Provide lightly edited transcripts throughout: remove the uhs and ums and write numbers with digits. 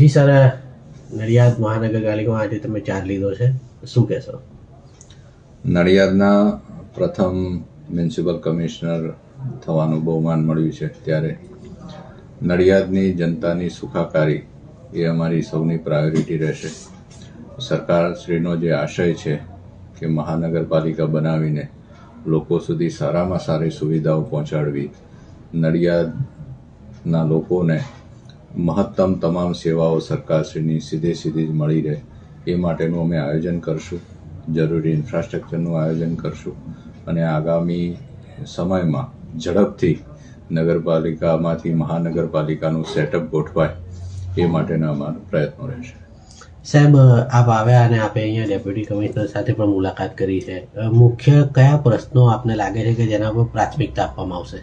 Sir, Nadiad મહાનગરપાલિકામાં આજે તમે ચાર્જ લીધો છે, શું કહેશો? નડિયાદના પ્રથમ મ્યુનિસિપલ કમિશનર થવાનું બહુમાન મળ્યું છે ત્યારે નડિયાદની જનતાની સુખાકારી એ અમારી સૌની પ્રાયોરિટી રહેશે. સરકારશ્રીનો જે આશય છે કે મહાનગરપાલિકા બનાવીને લોકો સુધી સારામાં સારી સુવિધાઓ પહોંચાડવી, નડિયાદના લોકોને મહત્તમ તમામ સેવાઓ સરકારશ્રીની સીધી જ મળી રહે એ માટેનું અમે આયોજન કરશું. જરૂરી ઇન્ફ્રાસ્ટ્રક્ચરનું આયોજન કરશું અને આગામી સમયમાં ઝડપથી નગરપાલિકામાંથી મહાનગરપાલિકાનું સેટઅપ ગોઠવાય એ માટેના અમારા પ્રયત્નો રહેશે. સાહેબ, આપ આવ્યા અને આપે અહીંયા ડેપ્યુટી કમિશનર સાથે પણ મુલાકાત કરી છે. મુખ્ય કયા પ્રશ્નો આપને લાગે છે કે જેના પર પ્રાથમિકતા આપવામાં આવશે?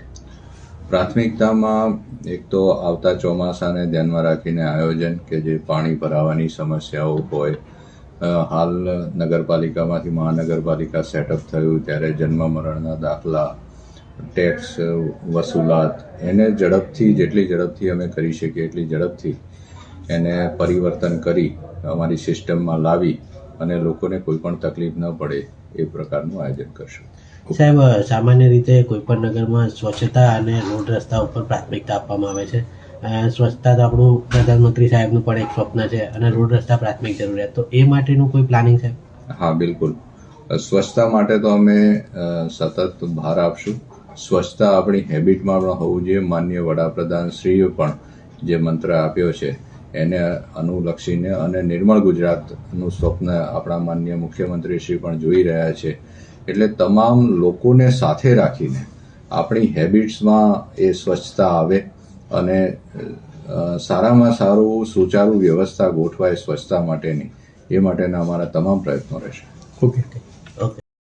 પ્રાથમિકતામાં એક તો આવતા ચોમાસાને ધ્યાનમાં રાખીને આયોજન કે જે પાણી ભરાવાની સમસ્યાઓ હોય, હાલ નગરપાલિકામાંથી મહાનગરપાલિકા સેટઅપ થયું ત્યારે જન્મ મરણના દાખલા, ટેક્સ વસૂલાત, એને જેટલી ઝડપથી અમે કરી શકીએ એટલી ઝડપથી એને પરિવર્તન કરી અમારી સિસ્ટમમાં લાવી અને લોકોને કોઈ પણ તકલીફ ન પડે એ પ્રકારનું આયોજન કરશું. સાહેબ, સામાન્ય રીતે કોઈપણ નગરમાં સ્વચ્છતા અને રોડ રસ્તા ઉપર પ્રાથમિકતા આપવામાં આવે છે. સ્વચ્છતા તો આપણું પ્રધાનમંત્રી સાહેબનું પણ એક સ્વપ્ન છે અને રોડ રસ્તા પ્રાથમિક જરૂરિયાત, તો એ માટેનું કોઈ પ્લાનિંગ છે? હા, બિલકુલ. સ્વચ્છતા માટે તો અમે સતત ભાર આપશું. સ્વચ્છતા આપણી હેબિટમાં પણ હોવું જોઈએ. માનનીય વડાપ્રધાનશ્રીએ પણ જે મંત્ર આપ્યો છે એને અનુલક્ષીને અને નિર્મળ ગુજરાતનું સ્વપ્ન આપણા માનનીય મુખ્યમંત્રીશ્રી પણ જોઈ રહ્યા છે. એટલે તમામ લોકોને સાથે રાખીને આપણી હેબિટ્સમાં એ સ્વચ્છતા આવે અને સારામાં સારું સુચારુ વ્યવસ્થા ગોઠવાય સ્વચ્છતા માટેની, એ માટેના અમારા તમામ પ્રયત્નો રહેશે. ઓકે.